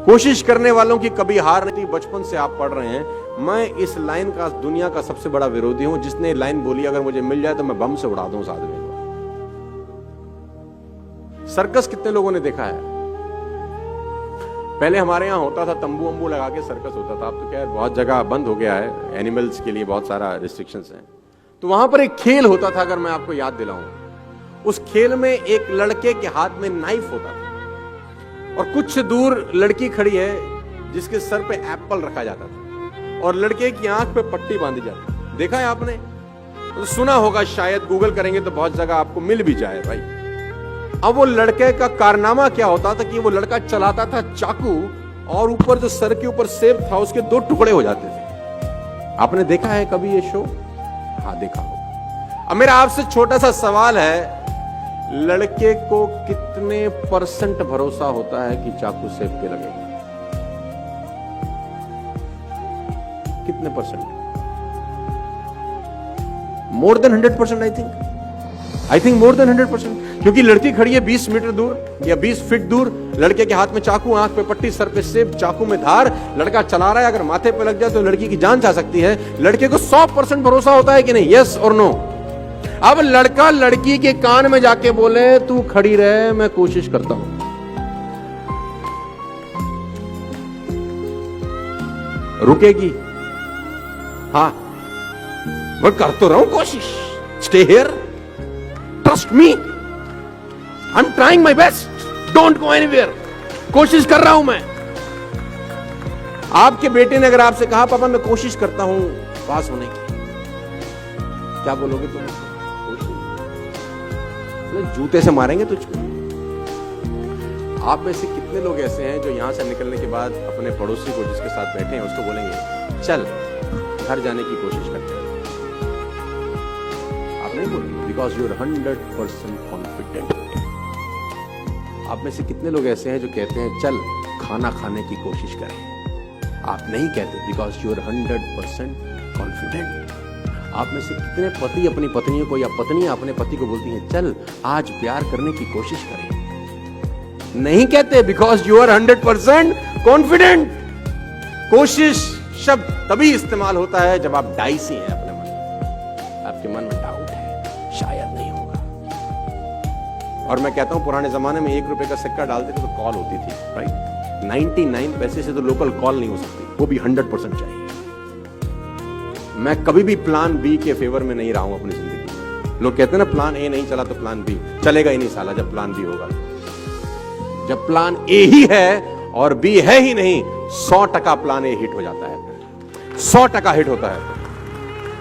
कोशिश करने वालों की कभी हार नहीं। बचपन से आप पढ़ रहे हैं। मैं इस लाइन का दुनिया का सबसे बड़ा विरोधी हूं, जिसने लाइन बोली अगर मुझे मिल जाए तो मैं बम से उड़ा दूं उस आदमी को। सर्कस कितने लोगों ने देखा है? पहले हमारे यहां होता था, तंबू वंबू लगा के सर्कस होता था। अब तो क्या बहुत जगह बंद हो गया है, एनिमल्स के लिए बहुत सारा रिस्ट्रिक्शंस हैं। तो वहां पर एक खेल होता था, अगर मैं आपको याद दिलाऊं, उस खेल में एक लड़के के हाथ में नाइफ होता था और कुछ दूर लड़की खड़ी है जिसके सर पे एप्पल रखा जाता था और लड़के की आंख पे पट्टी बांधी जाती। देखा है आपने? तो सुना होगा शायद, गूगल करेंगे तो बहुत जगह आपको मिल भी जाए भाई। अब वो लड़के का कारनामा क्या होता था कि वो लड़का चलाता था चाकू और ऊपर जो सर के ऊपर सेब था उसके 2 टुकड़े हो जाते थे। आपने देखा है कभी ये शो? हाँ, देखा होगा। अब मेरा आपसे छोटा सा सवाल है, लड़के को कितने % भरोसा होता है कि चाकू सेब पे लगेगा? कितने %? More than 100% I think more than 100%। क्योंकि लड़की खड़ी है 20 मीटर दूर या 20 फीट दूर, लड़के के हाथ में चाकू, आंख पे पट्टी, सर पे सेब, चाकू में धार, लड़का चला रहा है। अगर माथे पे लग जाए तो लड़की की जान जा सकती है। लड़के को 100% भरोसा होता है कि नहीं? यस और नो? अब लड़का लड़की के कान में जाके बोले तू खड़ी रहे, मैं कोशिश करता हूं। रुकेगी? हाँ, मैं कर तो रहा हूं कोशिश। Stay here, trust me, I am trying my best, don't go anywhere. कोशिश कर रहा हूं मैं। आपके बेटे ने अगर आपसे कहा पापा मैं कोशिश करता हूं पास होने की, क्या बोलोगे तुम? जूते से मारेंगे तुझको। आप में से कितने लोग ऐसे हैं जो यहां से निकलने के बाद अपने पड़ोसी को जिसके साथ बैठे हैं उसको बोलेंगे चल घर जाने की कोशिश करते हैं? आप नहीं बोलेंगे, बिकॉज यू आर 100% कॉन्फिडेंट। आप में से कितने लोग ऐसे हैं जो कहते हैं चल खाना खाने की कोशिश करें? आप नहीं कहते, बिकॉज यू आर 100% कॉन्फिडेंट। आप में से कितने पति अपनी पत्नियों को या पत्नियां अपने पति को बोलती हैं चल आज प्यार करने की कोशिश करें? नहीं कहते, बिकॉज यू आर 100% कॉन्फिडेंट। कोशिश शब्द तभी इस्तेमाल होता है जब आप डाइसी हैं अपने मन में, आपके मन में डाउट है शायद नहीं होगा। और मैं कहता हूं पुराने जमाने में 1 रुपए का सिक्का डालते थे तो कॉल होती थी, राइट? 99 पैसे से तो लोकल कॉल नहीं हो सकती, वो भी 100% चाहिए। मैं कभी भी प्लान बी के फेवर में नहीं रहा हूं अपनी जिंदगी में। लोग कहते हैं ना प्लान ए नहीं चला तो प्लान बी चलेगा ही नहीं साला। जब प्लान बी होगा, जब प्लान ए ही है और बी है ही नहीं, 100% प्लान ए हिट हो जाता है, 100% हिट होता है।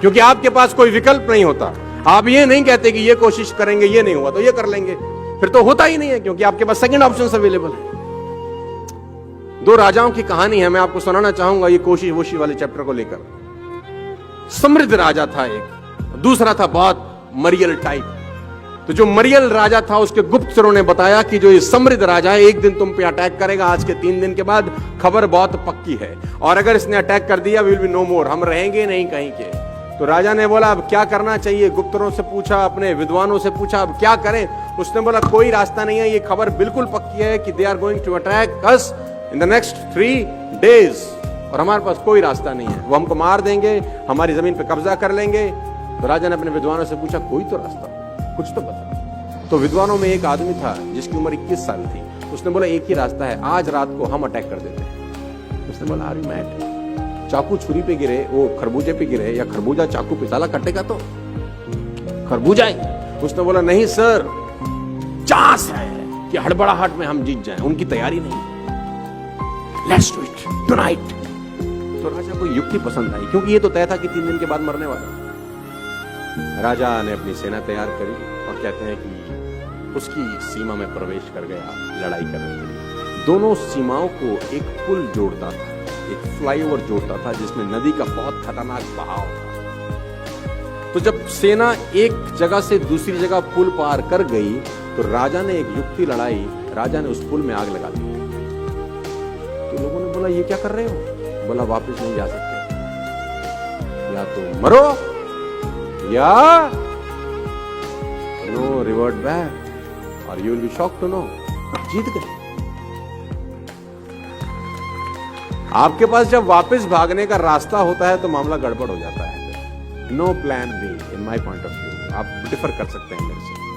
क्योंकि आपके पास कोई विकल्प नहीं होता। आप ये नहीं कहते कि ये कोशिश करेंगे, ये नहीं हुआ तो ये कर लेंगे, फिर तो होता ही नहीं है, क्योंकि आपके पास सेकंड ऑप्शन अवेलेबल है। 2 राजाओं की कहानी है, मैं आपको सुनाना चाहूंगा ये कोशिश वोशी वाले चैप्टर को लेकर। समृद्ध राजा था एक, दूसरा था बहुत मरियल टाइप। तो जो मरियल राजा था उसके गुप्तचरों ने बताया कि जो ये समृद्ध राजा है एक दिन तुम पे अटैक करेगा, आज के 3 दिन के बाद खबर बहुत पक्की है, और अगर इसने अटैक कर दिया विल बी नो मोर, हम रहेंगे नहीं कहीं के। तो राजा ने बोला अब क्या करना चाहिए? गुप्तचरों से पूछा, अपने विद्वानों से पूछा अब क्या करें? उसने बोला कोई रास्ता नहीं है, ये खबर बिल्कुल पक्की है कि they are going to attack us in the next 3 days, और हमारे पास कोई रास्ता नहीं है, वो हमको मार देंगे, हमारी जमीन पे कब्जा कर लेंगे। तो राजा ने अपने विद्वानों से पूछा कोई तो रास्ता, कुछ तो बता। तो विद्वानों में एक आदमी था जिसकी उम्र 21 साल थी। उसने बोला एक ही रास्ता है, आज रात को हम अटैक कर देते हैं। उसने बोला आर यू मैड? चाकू छुरी पे गिरे, वो खरबूजे पे गिरे, या खरबूजा चाकू पे, साला कटेगा तो खरबूजा ही। उसने बोला नहीं सर, चांस है कि हड़बड़ाहट में हम जीत जाएं, उनकी तैयारी नहीं, लेट्स डू इट टुनाइट। तो राजा को युक्ति पसंद आई, क्योंकि ये तो तय था कि 3 दिन के बाद मरने वाला। राजा ने अपनी सेना तैयार करी और कहते हैं कि उसकी सीमा में प्रवेश कर गया लड़ाई करने के लिए। दोनों सीमाओं को एक पुल जोड़ता था, एक फ्लाईओवर जोड़ता था जिसमें नदी का बहुत खतरनाक बहाव था। तो जब सेना एक जगह से दूसरी जगह पुल पार कर गई तो राजा ने एक युक्ति लड़ाई, राजा ने उस पुल में आग लगा दी। तो लोगों ने बोला ये क्या कर रहे हो? बोला वापस नहीं जा सकते, या तो मरो या नो रिवर्ट बैक और you will be shocked to know जीत गए। आपके पास जब वापस भागने का रास्ता होता है तो मामला गड़बड़ हो जाता है। No plan B in my point of view. आप डिफर कर सकते हैं मेरे से।